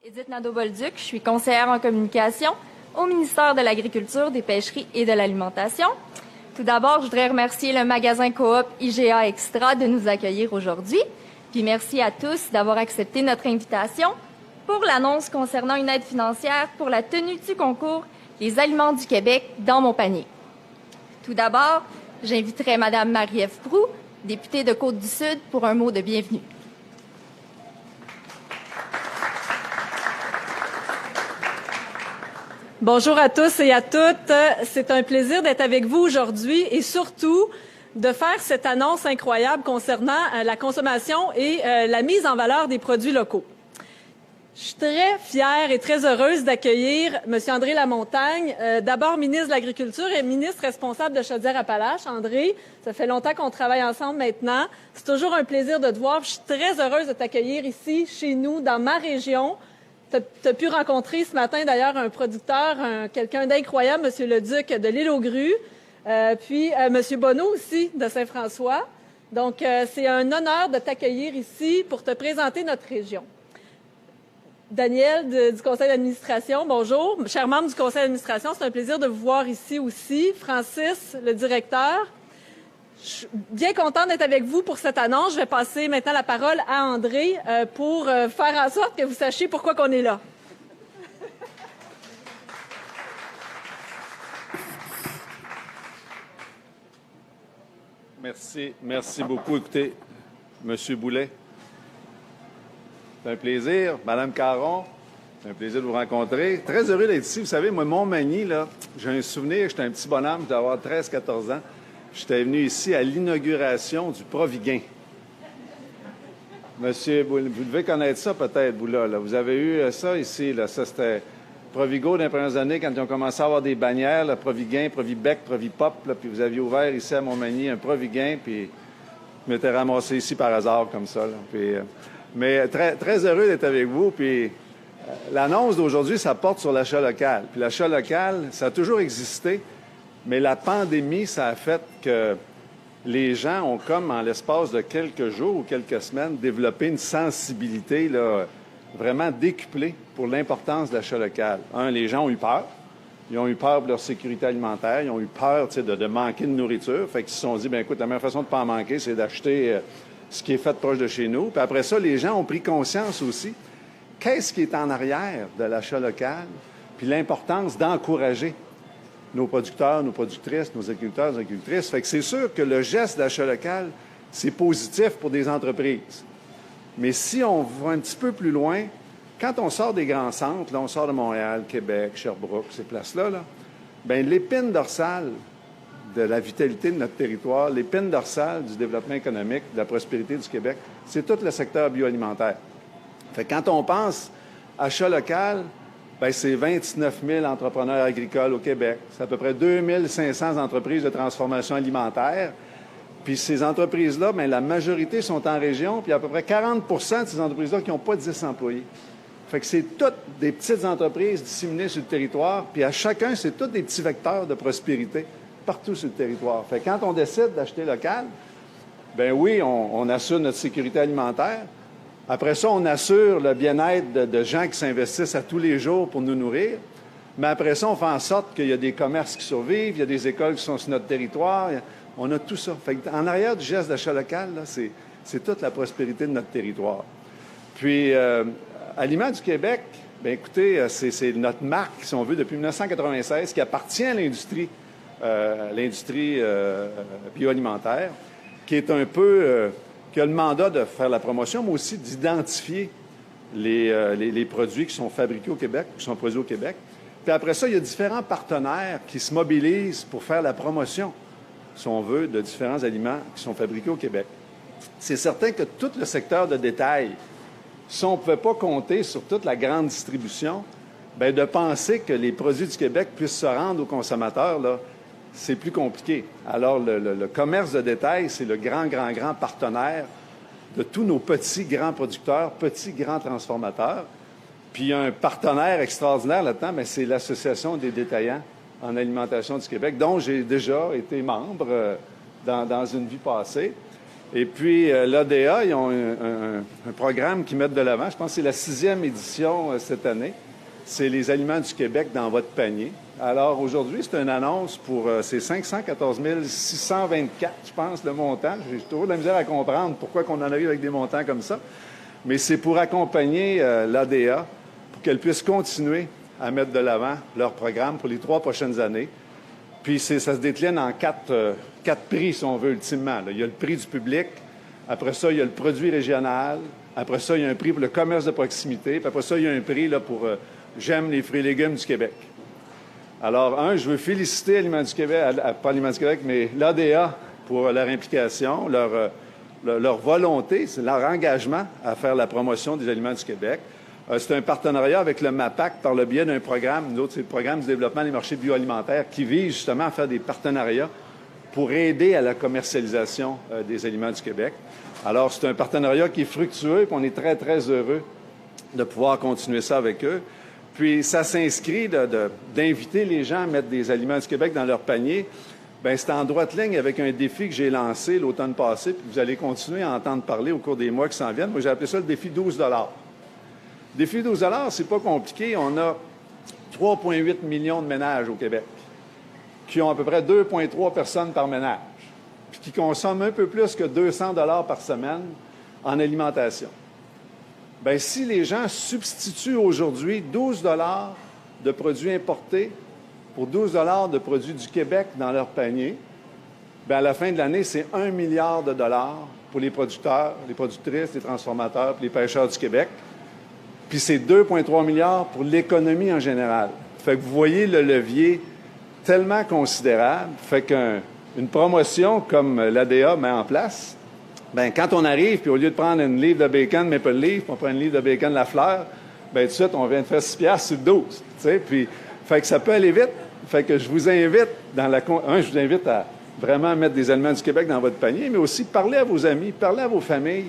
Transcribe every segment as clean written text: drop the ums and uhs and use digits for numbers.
Édith Nadeau-Bolduc, je suis conseillère en communication au ministère de l'Agriculture, des Pêcheries et de l'Alimentation. Tout d'abord, je voudrais remercier le magasin Coop IGA Extra de nous accueillir aujourd'hui. Puis merci à tous d'avoir accepté notre invitation pour l'annonce concernant une aide financière pour la tenue du concours Les aliments du Québec dans mon panier. Tout d'abord, j'inviterai Mme Marie-Ève Proulx, députée de Côte-du-Sud, pour un mot de bienvenue. Bonjour à tous et à toutes. C'est un plaisir d'être avec vous aujourd'hui et surtout de faire cette annonce incroyable concernant la consommation et la mise en valeur des produits locaux. Je suis très fière et très heureuse d'accueillir M. André Lamontagne, d'abord ministre de l'Agriculture et ministre responsable de Chaudière-Appalaches. André, ça fait longtemps qu'on travaille ensemble maintenant. C'est toujours un plaisir de te voir. Je suis très heureuse de t'accueillir ici, chez nous, dans ma région. Tu as pu rencontrer ce matin, d'ailleurs, un producteur, quelqu'un d'incroyable, M. Leduc de l'Île aux Grues, puis M. Bonneau aussi, de Saint-François. Donc, c'est un honneur de t'accueillir ici pour te présenter notre région. Daniel du conseil d'administration, bonjour. Chers membres du conseil d'administration, c'est un plaisir de vous voir ici aussi. Francis, le directeur. Je suis bien contente d'être avec vous pour cette annonce. Je vais passer maintenant la parole à André pour faire en sorte que vous sachiez pourquoi on est là. Merci beaucoup. Écoutez, M. Boulet, c'est un plaisir. Mme Caron, c'est un plaisir de vous rencontrer. Très heureux d'être ici. Vous savez, moi, Montmagny, là, j'ai un souvenir, j'étais un petit bonhomme, je devais avoir 13-14 ans. J'étais venu ici à l'inauguration du Proviguin. Monsieur, vous devez connaître ça peut-être, vous là. Vous avez eu ça ici. Là. Ça, c'était Provigo dans les premières années, quand ils ont commencé à avoir des bannières, là, Proviguin, Provibec, Provipop, là, puis vous aviez ouvert ici à Montmagny un Proviguin, puis je m'étais ramassé ici par hasard comme ça. Là. Puis, mais très, très heureux d'être avec vous. Puis l'annonce d'aujourd'hui, ça porte sur l'achat local. Puis l'achat local, ça a toujours existé. Mais la pandémie, ça a fait que les gens ont, comme en l'espace de quelques jours ou quelques semaines, développé une sensibilité là, vraiment décuplée pour l'importance de l'achat local. Les gens ont eu peur. Ils ont eu peur de leur sécurité alimentaire. Ils ont eu peur de manquer de nourriture. Fait qu'ils se sont dit, bien écoute, la meilleure façon de ne pas en manquer, c'est d'acheter ce qui est fait proche de chez nous. Puis après ça, les gens ont pris conscience aussi. Qu'est-ce qui est en arrière de l'achat local? Puis l'importance d'encourager nos producteurs, nos productrices, nos agriculteurs, nos agricultrices. Fait que c'est sûr que le geste d'achat local, c'est positif pour des entreprises. Mais si on va un petit peu plus loin, quand on sort des grands centres, là, on sort de Montréal, Québec, Sherbrooke, ces places-là, là, bien, l'épine dorsale de la vitalité de notre territoire, l'épine dorsale du développement économique, de la prospérité du Québec, c'est tout le secteur bioalimentaire. Fait que quand on pense achat local, bien, c'est 29 000 entrepreneurs agricoles au Québec. C'est à peu près 2 500 entreprises de transformation alimentaire. Puis ces entreprises-là, bien, la majorité sont en région, puis à peu près 40 de ces entreprises-là qui n'ont pas 10 employés. Fait que c'est toutes des petites entreprises disséminées sur le territoire, puis à chacun, c'est tous des petits vecteurs de prospérité partout sur le territoire. Fait que quand on décide d'acheter local, bien oui, on assure notre sécurité alimentaire. Après ça, on assure le bien-être de gens qui s'investissent à tous les jours pour nous nourrir. Mais après ça, on fait en sorte qu'il y a des commerces qui survivent, il y a des écoles qui sont sur notre territoire. On a tout ça. Fait en arrière du geste d'achat local, là, c'est toute la prospérité de notre territoire. Puis, Aliments du Québec, bien écoutez, c'est notre marque, si on veut, depuis 1996, qui appartient à l'industrie bioalimentaire, qui est un peu... qui a le mandat de faire la promotion, mais aussi d'identifier les produits qui sont fabriqués au Québec, qui sont produits au Québec. Puis après ça, il y a différents partenaires qui se mobilisent pour faire la promotion, si on veut, de différents aliments qui sont fabriqués au Québec. C'est certain que tout le secteur de détail, si on ne pouvait pas compter sur toute la grande distribution, bien, de penser que les produits du Québec puissent se rendre aux consommateurs, là, c'est plus compliqué. Alors, le commerce de détail, c'est le grand partenaire de tous nos petits, grands producteurs, petits, grands transformateurs. Puis, il y a un partenaire extraordinaire là-dedans, mais c'est l'Association des détaillants en alimentation du Québec, dont j'ai déjà été membre dans une vie passée. Et puis, l'ADA, ils ont un programme qu'ils mettent de l'avant. Je pense que c'est la 6e édition cette année. C'est les aliments du Québec dans votre panier. Alors, aujourd'hui, c'est une annonce pour c'est 514 624, je pense, le montant. J'ai toujours de la misère à comprendre pourquoi on en arrive avec des montants comme ça. Mais c'est pour accompagner l'ADA pour qu'elle puisse continuer à mettre de l'avant leur programme pour les 3 prochaines années. Puis ça se décline en quatre prix, si on veut, ultimement. Là. Il y a le prix du public, après ça, il y a le produit régional, après ça, il y a un prix pour le commerce de proximité, puis après ça, il y a un prix là, pour J'aime les fruits et légumes du Québec. Alors, je veux féliciter Aliments du Québec, pas Aliments du Québec, mais l'ADA pour leur implication, leur volonté, leur engagement à faire la promotion des aliments du Québec. C'est un partenariat avec le MAPAC par le biais d'un programme. Nous autres, c'est le programme du développement des marchés bioalimentaires qui vise justement à faire des partenariats pour aider à la commercialisation des aliments du Québec. Alors, c'est un partenariat qui est fructueux et on est très, très heureux de pouvoir continuer ça avec eux. Puis, ça s'inscrit d'inviter les gens à mettre des aliments du Québec dans leur panier. Bien, c'est en droite ligne avec un défi que j'ai lancé l'automne passé, puis vous allez continuer à entendre parler au cours des mois qui s'en viennent. Moi, j'ai appelé ça le défi 12 $. Défi 12 $, c'est pas compliqué. On a 3,8 millions de ménages au Québec qui ont à peu près 2,3 personnes par ménage, puis qui consomment un peu plus que 200 $ par semaine en alimentation. Bien, si les gens substituent aujourd'hui 12 $ de produits importés pour 12 $ de produits du Québec dans leur panier, bien, à la fin de l'année, c'est 1 milliard de dollars pour les producteurs, les productrices, les transformateurs, puis les pêcheurs du Québec. Puis c'est 2,3 milliards pour l'économie en général. Fait que vous voyez le levier tellement considérable. Fait qu'une promotion comme l'ADA met en place, bien, quand on arrive, puis au lieu de prendre une livre de bacon Maple Leaf, on prend une livre de bacon Lafleur, bien, tout de suite, on vient de faire 6 $ sur le 12. Tu sais, puis, fait que ça peut aller vite. Fait que je vous invite je vous invite à vraiment mettre des aliments du Québec dans votre panier, mais aussi parler à vos amis, parler à vos familles.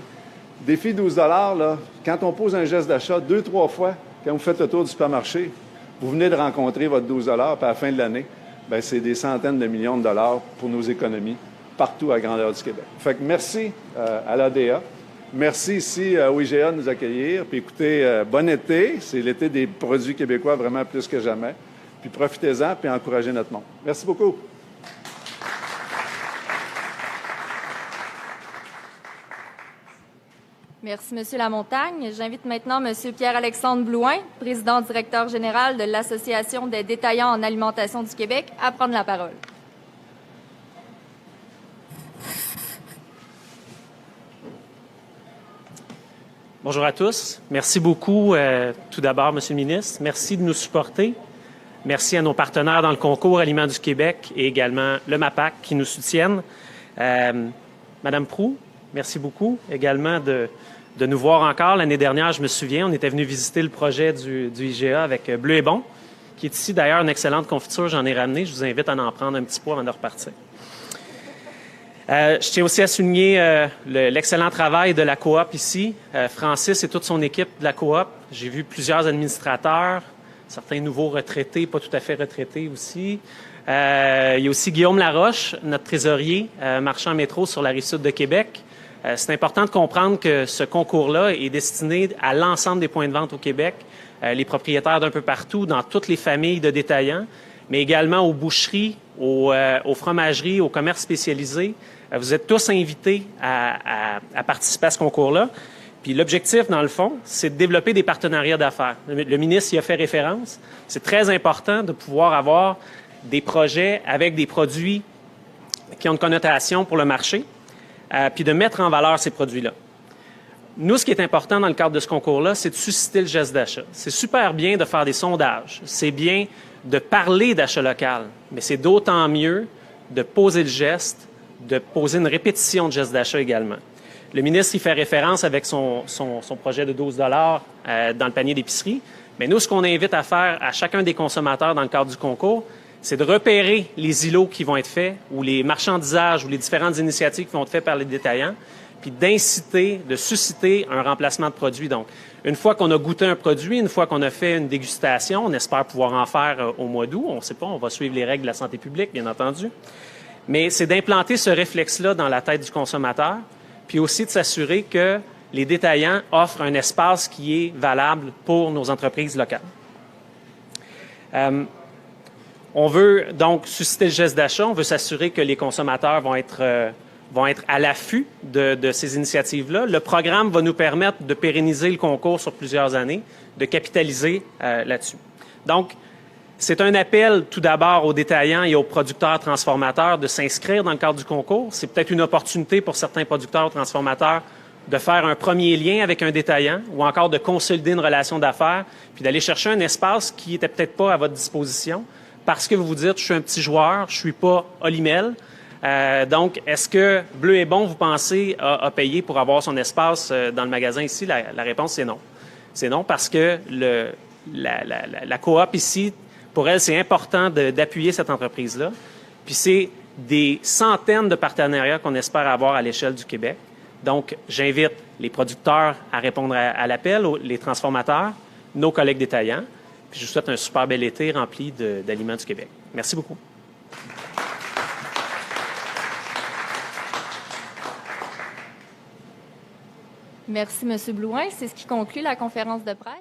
Défi 12 $, là, quand on pose un geste d'achat 2-3 fois, quand vous faites le tour du supermarché, vous venez de rencontrer votre 12 $, puis à la fin de l'année, bien, c'est des centaines de millions de dollars pour nos économies partout à grandeur du Québec. Fait que merci à l'ADA. Merci ici au IGA de nous accueillir. Puis écoutez, bon été. C'est l'été des produits québécois vraiment plus que jamais. Puis profitez-en, puis encouragez notre monde. Merci beaucoup. Merci, M. Lamontagne. J'invite maintenant M. Pierre-Alexandre Blouin, président-directeur général de l'Association des détaillants en alimentation du Québec, à prendre la parole. Bonjour à tous. Merci beaucoup, tout d'abord, M. le ministre. Merci de nous supporter. Merci à nos partenaires dans le concours Aliments du Québec et également le MAPAC qui nous soutiennent. Madame Proulx, merci beaucoup également de nous voir encore. L'année dernière, je me souviens, on était venu visiter le projet du IGA avec Bleu et Bon, qui est ici d'ailleurs une excellente confiture. J'en ai ramené. Je vous invite à en prendre un petit pot avant de repartir. Je tiens aussi à souligner l'excellent travail de la coop ici. Francis et toute son équipe de la coop. J'ai vu plusieurs administrateurs, certains nouveaux retraités, pas tout à fait retraités aussi. Il y a aussi Guillaume Laroche, notre trésorier, marchand métro sur la Rive-Sud de Québec. C'est important de comprendre que ce concours-là est destiné à l'ensemble des points de vente au Québec, les propriétaires d'un peu partout, dans toutes les familles de détaillants, mais également aux boucheries, aux fromageries, aux commerces spécialisés. Vous êtes tous invités à participer à ce concours-là. Puis l'objectif, dans le fond, c'est de développer des partenariats d'affaires. Le ministre y a fait référence. C'est très important de pouvoir avoir des projets avec des produits qui ont une connotation pour le marché, puis de mettre en valeur ces produits-là. Nous, ce qui est important dans le cadre de ce concours-là, c'est de susciter le geste d'achat. C'est super bien de faire des sondages. C'est bien de parler d'achat local, mais c'est d'autant mieux de poser le geste, de poser une répétition de geste d'achat également. Le ministre y fait référence avec son projet de 12 $ dans le panier d'épicerie. Mais nous, ce qu'on invite à faire à chacun des consommateurs dans le cadre du concours, c'est de repérer les îlots qui vont être faits ou les marchandisages ou les différentes initiatives qui vont être faites par les détaillants, puis d'inciter, de susciter un remplacement de produit. Donc, une fois qu'on a goûté un produit, une fois qu'on a fait une dégustation, on espère pouvoir en faire au mois d'août. On ne sait pas, on va suivre les règles de la santé publique, bien entendu. Mais c'est d'implanter ce réflexe-là dans la tête du consommateur, puis aussi de s'assurer que les détaillants offrent un espace qui est valable pour nos entreprises locales. On veut donc susciter le geste d'achat, on veut s'assurer que les consommateurs vont être à l'affût de ces initiatives-là. Le programme va nous permettre de pérenniser le concours sur plusieurs années, de capitaliser là-dessus. Donc, c'est un appel tout d'abord aux détaillants et aux producteurs transformateurs de s'inscrire dans le cadre du concours. C'est peut-être une opportunité pour certains producteurs transformateurs de faire un premier lien avec un détaillant ou encore de consolider une relation d'affaires puis d'aller chercher un espace qui n'était peut-être pas à votre disposition parce que vous vous dites, je suis un petit joueur, je suis pas Olimel. Donc, est-ce que Bleu et Bon, vous pensez, a payé pour avoir son espace dans le magasin ici? La réponse, c'est non. C'est non parce que la coop ici, pour elle, c'est important d'appuyer cette entreprise-là. Puis c'est des centaines de partenariats qu'on espère avoir à l'échelle du Québec. Donc, j'invite les producteurs à répondre à l'appel, les transformateurs, nos collègues détaillants. Puis je vous souhaite un super bel été rempli d'aliments du Québec. Merci beaucoup. Merci, M. Blouin. C'est ce qui conclut la conférence de presse.